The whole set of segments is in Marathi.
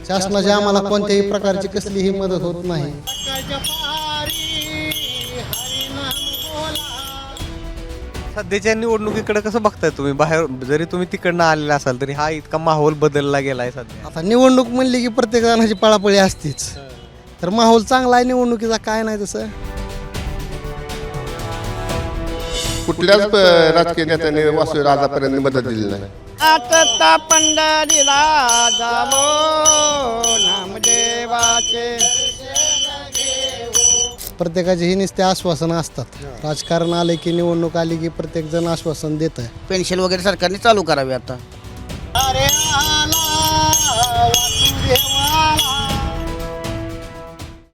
शासनाची आम्हाला कोणत्याही प्रकारची कसलीही मदत होत नाही. सध्याच्या निवडणुकीकडे कसं बघताय तुम्ही? बाहेर जरी तुम्ही तिकडनं आलेला असाल तरी हा इतका माहोल बदलला गेलाय सध्या. आता निवडणूक म्हणली की प्रत्येक जणाची पळापळी असतेच, तर माहोल चांगला आहे निवडणुकीचा, काय नाही तसं. कुठल्याच राजकीय नेत्याने वासुदेव राजापर्यंत मदत दिली नाही. आता पंढरीला जावो नामदेवाचे. प्रत्येकाची ही नुसते आश्वासनं असतात. राजकारण आले की निवडणूक आली की प्रत्येक जण आश्वासन देत आहे. पेन्शन वगैरे सरकारने चालू करावी आता.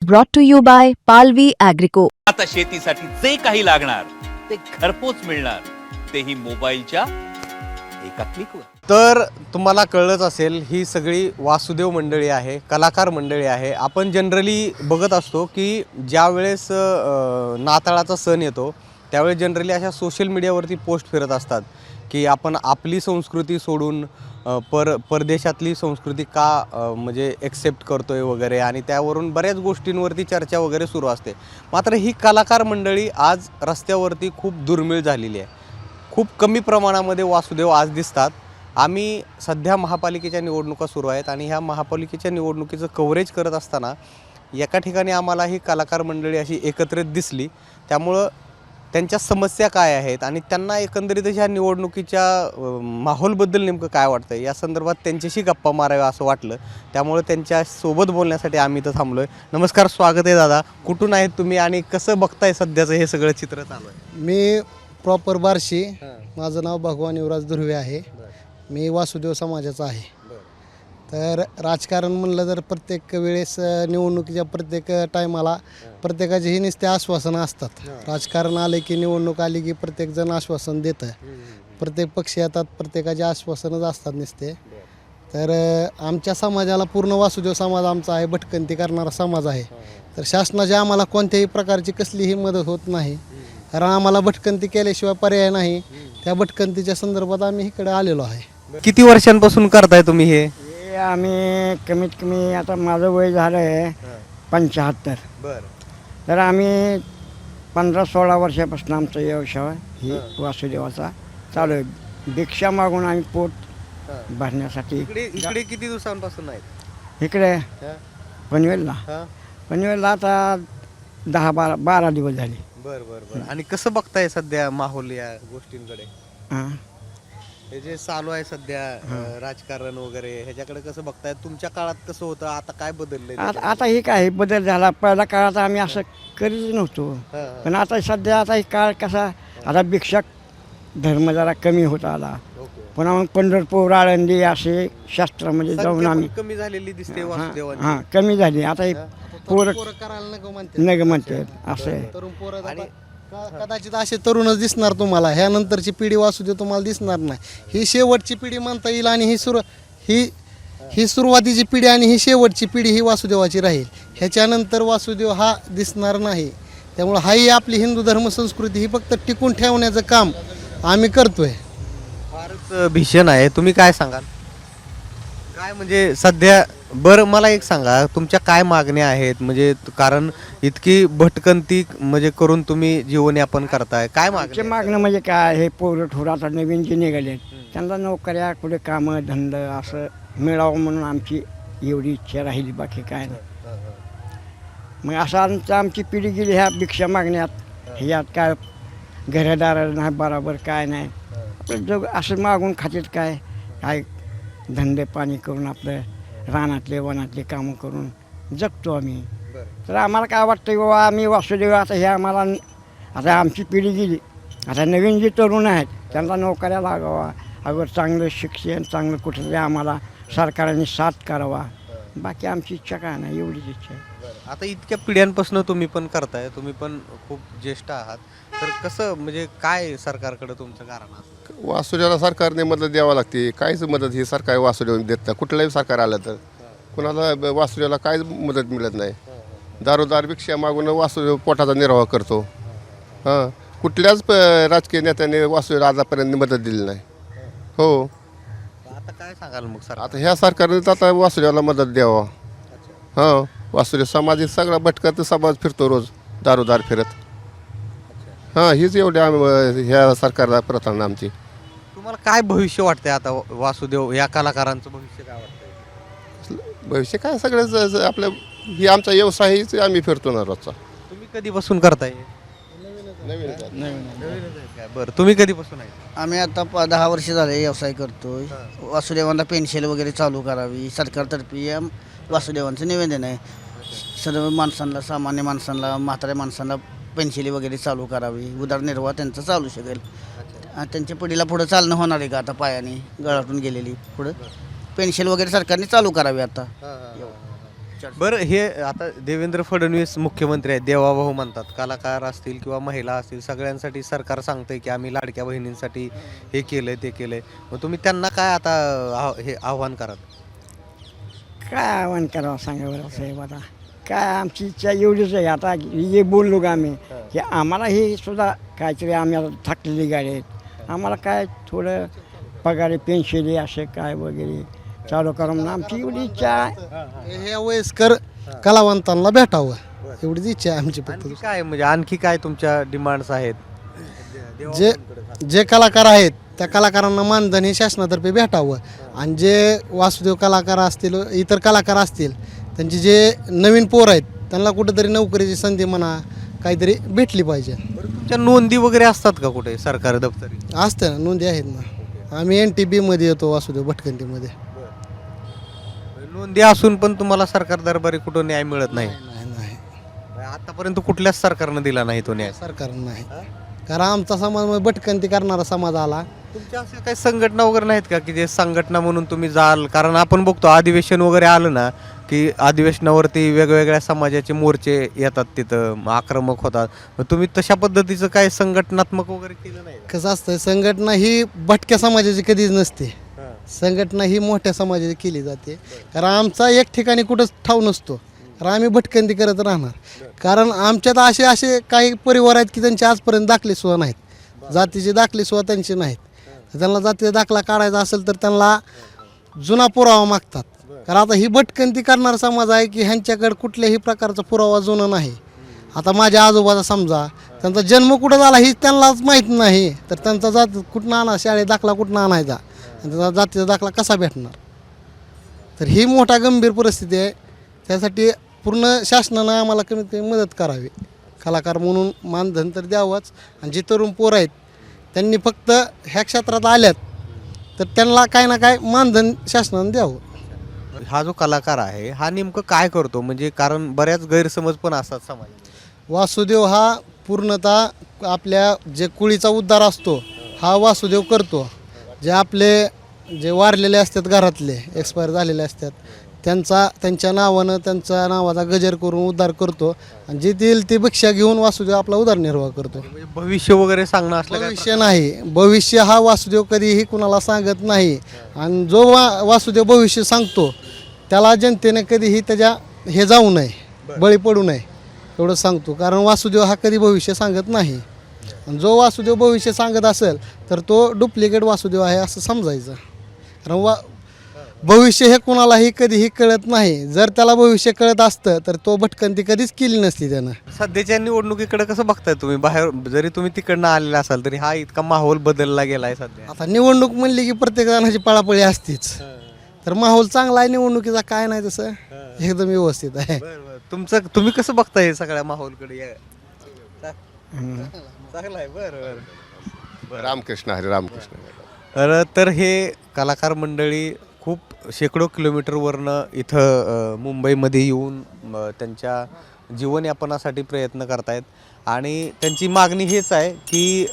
Brought to you by Palvi Agrico. आता शेतीसाठी जे काही लागणार ते घरपोच मिळणार, तेही मोबाईलच्या एका क्लिकवर. तर तुम्हाला कळलंच असेल, ही सगळी वासुदेव मंडळी आहे, कलाकार मंडळी आहे. आपण जनरली बघत असतो की ज्या वेळेस नाताळाचा सण येतो त्यावेळेस जनरली अशा सोशल मीडियावरती पोस्ट फिरत असतात की आपण आपली संस्कृती सोडून परदेशातली संस्कृती का म्हणजे एक्सेप्ट करतोय वगैरे, आणि त्यावरून बऱ्याच गोष्टींवरती चर्चा वगैरे सुरू असते. मात्र ही कलाकार मंडळी आज रस्त्यावरती खूप दुर्मिळ झालेली आहे. खूप कमी प्रमाणामध्ये वासुदेव आज दिसतात. आम्ही सध्या महापालिकेच्या निवडणुका सुरू आहेत आणि ह्या महापालिकेच्या निवडणुकीचं कव्हरेज करत असताना एका ठिकाणी आम्हाला ही कलाकार मंडळी अशी एकत्रित दिसली. त्यामुळं त्यांच्या समस्या काय आहेत आणि त्यांना एकंदरीत ह्या निवडणुकीच्या माहोलबद्दल नेमकं काय वाटतं या संदर्भात त्यांच्याशी गप्पा माराव्या असं वाटलं. त्यामुळे त्यांच्यासोबत बोलण्यासाठी आम्ही इथं थांबलो आहे. नमस्कार, स्वागत आहे दादा. कुठून आहेत तुम्ही आणि कसं बघताय सध्याचं हे सगळं चित्र चालू आहे? मी प्रॉपर बार्शी, माझं नाव भगवान युवराज दुर्वे आहे. मी वासुदेव समाजाचा आहे. तर राजकारण म्हणलं तर प्रत्येक वेळेस निवडणुकीच्या प्रत्येक टायमाला प्रत्येकाची ही नुसते आश्वासनं असतात. राजकारण आले की निवडणूक आली की प्रत्येक जण आश्वासन देतं. प्रत्येक पक्ष येतात, प्रत्येकाचे आश्वासनच असतात नुसते. तर आमच्या समाजाला पूर्ण वासुदेव समाज आमचा आहे, भटकंती करणारा समाज आहे. तर शासनाची आम्हाला कोणत्याही प्रकारची कसलीही मदत होत नाही, कारण आम्हाला भटकंती केल्याशिवाय पर्याय नाही. त्या भटकंतीच्या संदर्भात आम्ही इकडे आलेलो आहे. किती वर्षांपासून करताय तुम्ही हे? आम्ही कमीत कमी आता माझं वय झालं आहे 75. तर आम्ही 15-16 वर्षापासून आमचा व्यवसाय ही वासुदेवाचा चालू आहे. भिक्षा मागून आम्ही पोट भरण्यासाठी. इकडे किती दिवसांपासून आहेत? इकडे पनवेलला आता 10-12 दिवस झाले. बरं. आणि कसं बघताय सध्या माहोल या गोष्टींकडे? हां, हे जे चालू आहे सध्या राजकारण वगैरे, ह्याच्याकडे कसं बघताय? तुमच्या काळात कसं होतं, आता काय बदललंय? आता हे काय बदल झाला. पहिल्या काळात आम्ही असं करीत नव्हतो, पण आता सध्या आता हे काळ कसा, आता भिक्षक धर्म जरा कमी होत आला. पुन्हा मग पंढरपूर, आळंदी असे शास्त्रामध्ये जाऊन आम्ही कमी झालेली दिसते वासुदेवांची. हां कमी झाली. आता हे पोरं करायला नको नग म्हणते असं आहे. तरुण पोरं आता कदाचित असे तरुणच दिसणार तुम्हाला. ह्यानंतरची पिढी वासुदेव तुम्हाला दिसणार नाही. ही शेवटची पिढी म्हणता येईल आणि ही सुरुवातीची पिढी आणि ही शेवटची पिढी ही वासुदेवाची राहील. ह्याच्यानंतर वासुदेव हा दिसणार नाही. त्यामुळं हाही आपली हिंदू धर्म संस्कृती ही फक्त टिकून ठेवण्याचं काम आम्ही करतोय. फारच भीषण आहे. तुम्ही काय सांगाल? काय म्हणजे सध्या, बरं मला एक सांगा, तुमच्या काय मागण्या आहेत? म्हणजे कारण इतकी भटकंती म्हणजे करून तुम्ही जीवनयापन करताय, काय मागणं म्हणजे काय, हे पोरं ठोरं आता नवीन जे निघाले त्यांना नोकऱ्या, कुठे कामं धंद असं मिळावं म्हणून आमची एवढी इच्छा राहिली, बाकी काय नाही. मग असं आमची पिढी गेली ह्या भिक्षा मागण्यात. ह्यात काय घरदार नाही बरोबर, काय नाही. आपलं जग असं मागून खात्यात काय धंदे पाणी करून आपलं रानातले वनातले कामं करून जगतो आम्ही. तर आम्हाला काय वाटतं बाबा, आम्ही वासुदेव आता हे आम्हाला, आता आमची पिढी गेली, आता नवीन जे तरुण आहेत त्यांना नोकऱ्या लागावा, अगोदर चांगलं शिक्षण, चांगलं कुठलं आम्हाला सरकारने साथ करावा. बाकी आमची इच्छा काय नाही, एवढीच इच्छा आहे. आता इतक्या पिढ्यांपासून तुम्ही पण करताय, तुम्ही पण खूप ज्येष्ठ आहात, तर कसं म्हणजे काय सरकारकडे तुमचं कारण असतं? वासुदेवाला सरकारने मदत द्यावं लागते. काहीच मदत ही सरकार वासुदेव देत नाही. कुठलंही सरकार आलं तर कुणाला वासुदेवाला काहीच मदत मिळत नाही. दारोदार भिक्षा मागून वासुदेव पोटाचा निर्वाह करतो. कुठल्याच राजकीय नेत्याने वासुदेव राजापर्यंत मदत दिली नाही. हो. आता काय सांगाल मग सर? आता ह्या सरकारने तर आता वासुदेवाला मदत द्यावा. हां, वासुदेव समाज सगळा भटकत समाज फिरतो रोज दारोदार फिरत. हां, हीच एवढी ह्या सरकारला प्रथम आमची. तुम्हाला काय भविष्य वाटतंय आता वासुदेव या कलाकारांचं भविष्य काय वाटतंय? भविष्य काय सगळं आपलं ही आमचा व्यवसायच आम्ही फिरतो ना रोजचा. तुम्ही कधीपासून करताय? बरं, तुम्ही कधीपासून आहे? आम्ही आता 10 वर्ष झाले व्यवसाय करतोय. वासुदेवांना पेन्शन वगैरे चालू करावी सरकारतर्फे या वासुदेवांचं निवेदन आहे. सर्व माणसांना, सामान्य माणसांना, म्हाताऱ्या माणसांना पेन्शिली वगैरे चालू करावी. उदरनिर्वाह त्यांचा चालू शकेल. त्यांच्या पिढीला पुढं चालणं होणार आहे का आता पायाने गळाटून गेलेली पुढं पेन्शन वगैरे सरकारने चालू करावी आता. बरं, हे आता देवेंद्र फडणवीस मुख्यमंत्री आहेत, देवाभाऊ म्हणतात. कलाकार असतील किंवा महिला असतील सगळ्यांसाठी सरकार सांगतंय की आम्ही लाडक्या बहिणींसाठी हे केलंय ते केलंय. मग तुम्ही त्यांना काय आता हे आव्हान कराल? काय आव्हान करावं सांगा बरं साहेब. आता काय आमची इच्छा एवढीच आहे. आता हे बोललो का आम्ही की आम्हाला हे सुद्धा काहीतरी आम्ही आता थकलेली गाडी आहेत. आम्हाला काय थोडं पगारी पेन्शन असे काय वगैरे चालू करा म्हणून आमची एवढी इच्छा आहे. ह्या वयस्कर कलावंतांना भेटावं एवढीच इच्छा आहे आमची फक्त. आणखी काय म्हणजे आणखी काय तुमच्या डिमांड्स आहेत? जे कलाकार आहेत त्या कलाकारांना मानधन हे शासनातर्फे भेटावं. आणि जे वासुदेव कलाकार असतील, इतर कलाकार असतील, त्यांचे जे नवीन पोर आहेत त्यांना कुठेतरी नोकरीची संधी म्हणा काहीतरी भेटली पाहिजे. तुमच्या नोंदी वगैरे असतात का कुठे सरकारी दप्तरी? असते ना, नोंदी आहेत ना. आम्ही NTB मध्ये येतो वासुदेव भटकंतीमध्ये. नोंदी असून पण तुम्हाला सरकार दरबारी कुठं न्याय मिळत नाही? नाही आतापर्यंत कुठल्याच सरकारनं दिला नाही तो न्याय. सरकार नाही. कारण आमचा समाज भटकंती करणारा समाज आला. तुमच्या अशा काही संघटना वगैरे नाहीत का की जे संघटना म्हणून तुम्ही जाल? कारण आपण बघतो अधिवेशन वगैरे आलं ना की अधिवेशनावरती वेगवेगळ्या समाजाचे मोर्चे येतात, तिथं आक्रमक होतात. मग तुम्ही तशा पद्धतीचं काय संघटनात्मक वगैरे केलं नाही? कसं असतं, संघटना ही भटक्या समाजाची कधीच नसते. संघटना ही मोठ्या समाजाची केली जाते. कारण आमचा एक ठिकाणी कुठंच ठाव नसतो. कारण आम्ही भटकंती करत राहणार. कारण आमच्यात असे काही परिवार आहेत की त्यांचे आजपर्यंत दाखले सुद्धा नाहीत. जातीचे दाखले सुद्धा त्यांचे नाहीत. त्यांना जातीचा दाखला काढायचा असेल तर त्यांना जुना पुरावा मागतात. कारण आता ही भटकंती करणारा समाज आहे की ह्यांच्याकडे कुठल्याही प्रकारचा पुरावा जुना नाही. आता माझ्या आजोबाचा समजा त्यांचा जन्म कुठं झाला ही त्यांनाच माहीत नाही, तर त्यांचा कुठं आणा शाळेत दाखला कुठं आणायचा आणि त्याचा जातीचा दाखला कसा भेटणार? तर ही मोठा गंभीर परिस्थिती आहे. त्यासाठी पूर्ण शासनानं आम्हाला कमीत कमी मदत करावी. कलाकार म्हणून मानधन तर द्यावंच. आणि जे तरुण पोरं आहेत त्यांनी फक्त ह्या क्षेत्रात आल्यात तर त्यांना काय ना काय मानधन शासनानं द्यावं. हा जो कलाकार आहे हा नेमकं काय करतो? म्हणजे कारण बऱ्याच गैरसमज पण असतात समाजात. वासुदेव हा पूर्णतः आपल्या जे कुळीचा उद्धार असतो हा वासुदेव करतो. जे आपले जे वारलेले असतात घरातले एक्सपायर झालेले असतात त्यांच्या नावानं त्यांच्या नावाचा गजर करून उद्धार करतो. आणि जे देईल ते भिक्षा घेऊन वासुदेव आपला उदरनिर्वाह करतो. म्हणजे भविष्य वगैरे सांगणं असलं काय? भविष्य नाही. भविष्य हा वासुदेव कधीही कुणाला सांगत नाही. आणि जो वासुदेव भविष्य सांगतो त्याला जनतेने कधीही त्याच्या हे जाऊ नये, बळी पडू नये एवढं सांगतो. कारण वासुदेव हा कधी भविष्य सांगत नाही. आणि जो वासुदेव भविष्य सांगत असेल तर तो डुप्लिकेट वासुदेव आहे असं समजायचं. कारण भविष्य हे कुणालाही कधीही कळत नाही. जर त्याला भविष्य कळत असतं तर तो भटकंती कधीच केली नसती त्यानं. सध्याच्या निवडणुकीकडे कसं बघताय तुम्ही? बाहेर जरी तुम्ही तिकडनं आलेला असाल तरी हा इतका माहोल बदलला गेलाय सध्या. आता निवडणूक म्हणली की प्रत्येक जणाची पळापळी असतीच. तर माहोल चांगला आहे निवडणुकीचा, काय नाही तसं एकदम व्यवस्थित आहे. तुम्ही कसं बघताय हे सगळ्या माहोलकडे? चांगला आहे. बरं. रामकृष्ण हरी रामकृष्ण. तर हे कलाकार मंडळी खूप शेकडो किलोमीटरवरनं इथं मुंबईमध्ये येऊन त्यांच्या जीवनयापनासाठी प्रयत्न करतायत. आणि त्यांची मागणी हेच आहे की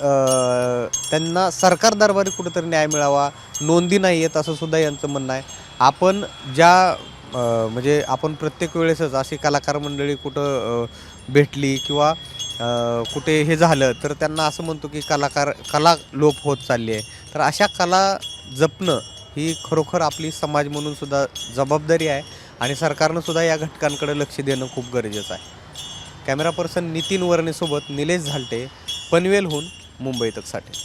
त्यांना सरकार दरबारी कुठंतरी न्याय मिळावा. नोंदी नाही आहेत असं सुद्धा यांचं म्हणणं आहे. आपण म्हणजे आपण प्रत्येक वेळेसच अशी कलाकार मंडळी कुठं भेटली किंवा कुठे हे झालं तर त्यांना असं म्हणतो की कला लोप होत चालली आहे. तर अशा कला जपणं ही खरोखर आपली समाज म्हणून सुद्धा जबाबदारी आहे. आणि सरकारनं सुद्धा या घटकांकडे लक्ष देणं खूप गरजेचं आहे. Camera person Nitin वर्णेसोबत Nilesh झालटे, पनवेलहून Mumbai तकसाठी.